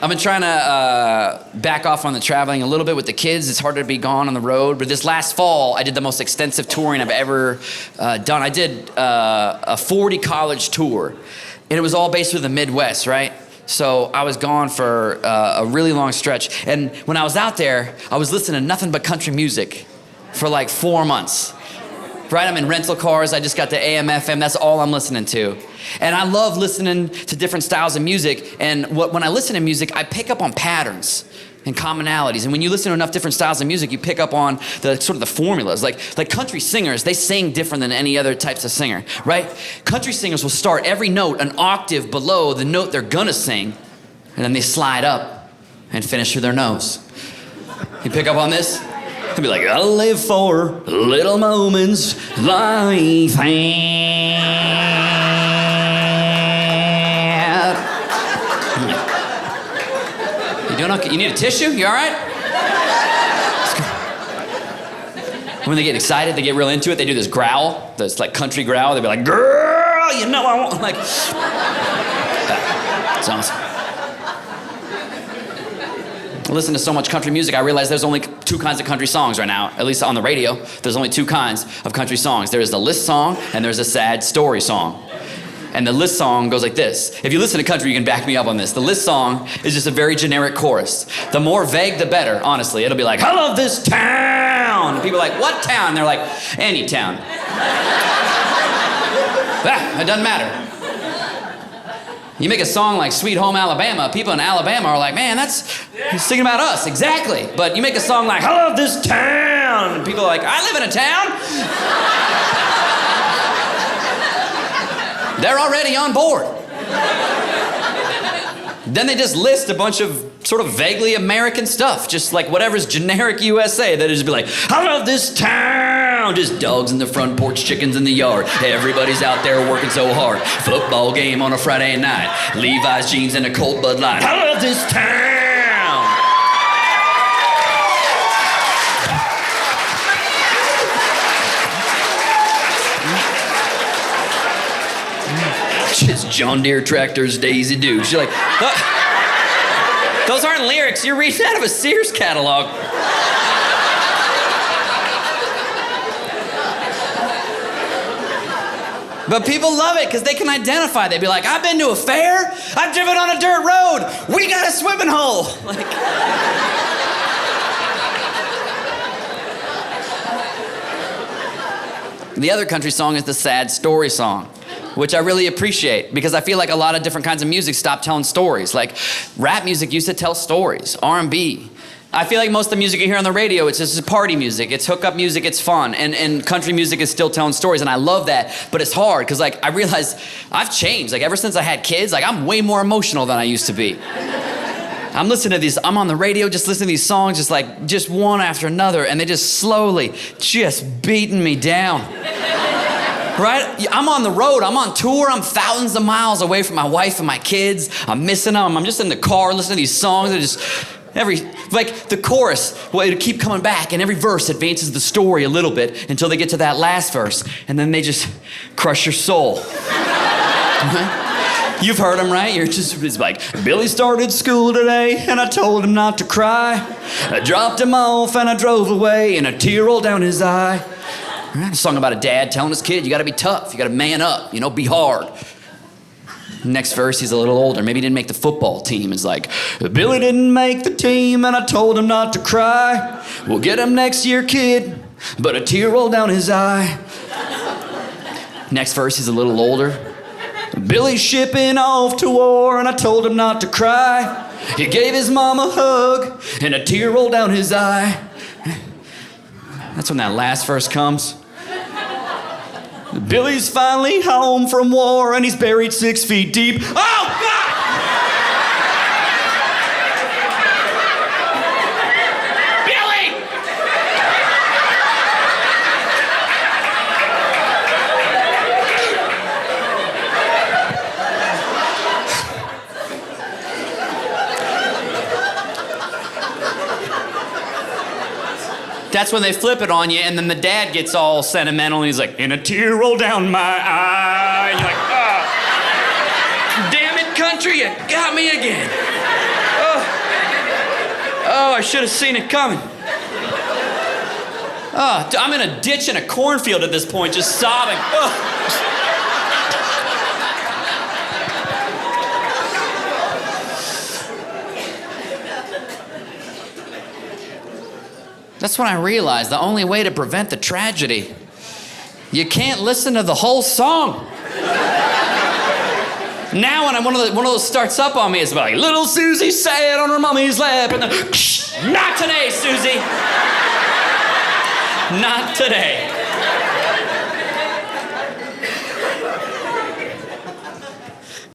I've been trying to back off on the traveling a little bit with the kids. It's harder to be gone on the road. But this last fall, I did the most extensive touring I've ever done. I did a 40 college tour, and it was all based through the Midwest, right? So I was gone for a really long stretch. And when I was out there, I was listening to nothing but country music for like 4 months. Right, I'm in rental cars. I just got the AM, FM. That's all I'm listening to. And I love listening to different styles of music. And when I listen to music, I pick up on patterns and commonalities. And when you listen to enough different styles of music, you pick up on the sort of the formulas. Like country singers, they sing different than any other types of singer, right? Country singers will start every note an octave below the note they're gonna sing, and then they slide up and finish through their nose. You pick up on this? He'll be like, I live for little moments like that. You doing okay? You need a tissue? You all right? When they get excited, they get real into it, they do this growl, this like country growl. They'll be like, girl, you know I want, like. It's awesome. I listen to so much country music, I realize there's only 2 kinds of country songs right now, at least on the radio. There's only 2 kinds of country songs. There is the list song, and there's a sad story song. And the list song goes like this. If you listen to country, you can back me up on this. The list song is just a very generic chorus. The more vague, the better, honestly. It'll be like, I love this town. And people are like, what town? And they're like, any town. It doesn't matter. You make a song like Sweet Home Alabama, people in Alabama are like, man, he's singing about us, exactly. But you make a song like, I love this town, and people are like, I live in a town. They're already on board. Then they just list a bunch of sort of vaguely American stuff, just like whatever's generic USA. They just be like, I love this town. Just dogs in the front porch, chickens in the yard. Everybody's out there working so hard. Football game on a Friday night. Levi's jeans and a cold Bud Light. I love this town. Just John Deere tractors, Daisy Dukes. You're like, what? Those aren't lyrics. You're reading out of a Sears catalog. But people love it because they can identify. They'd be like, I've been to a fair. I've driven on a dirt road. We got a swimming hole. Like, the other country song is the sad story song, which I really appreciate because I feel like a lot of different kinds of music stopped telling stories. Like rap music used to tell stories, R&B. I feel like most of the music you hear on the radio, it's just party music, it's hookup music, it's fun, and country music is still telling stories, and I love that, but it's hard, because like, I realize I've changed. Like ever since I had kids, like I'm way more emotional than I used to be. I'm listening to these, I'm on the radio just listening to these songs, just one after another, and they just slowly just beating me down. Right? I'm on the road, I'm on tour, I'm thousands of miles away from my wife and my kids. I'm missing them, I'm just in the car listening to these songs. They're just, the chorus, well, it'll keep coming back, and every verse advances the story a little bit until they get to that last verse, and then they just crush your soul. Right? You've heard them, right? It's like, Billy started school today, and I told him not to cry. I dropped him off, and I drove away, and a tear rolled down his eye. Right? A song about a dad telling his kid, you gotta be tough, you gotta man up, be hard. Next verse, he's a little older, maybe he didn't make the football team. It's like, Billy didn't make the team, and I told him not to cry. We'll get him next year, kid, but a tear rolled down his eye. Next verse, he's a little older. Billy's shipping off to war, and I told him not to cry. He gave his mom a hug, and a tear rolled down his eye. That's when that last verse comes. Billy's finally home from war, and he's buried 6 feet deep. Oh, God! Billy! That's when they flip it on you, and then the dad gets all sentimental, and he's like, and a tear rolled down my eye. And you're like, oh, damn it, country, you got me again. Oh. I should have seen it coming. I'm in a ditch in a cornfield at this point, just sobbing. That's when I realized the only way to prevent the tragedy, you can't listen to the whole song. Now when one of those starts up on me, it's about like, little Susie sat on her mommy's lap, and then, not today, Susie. Not today.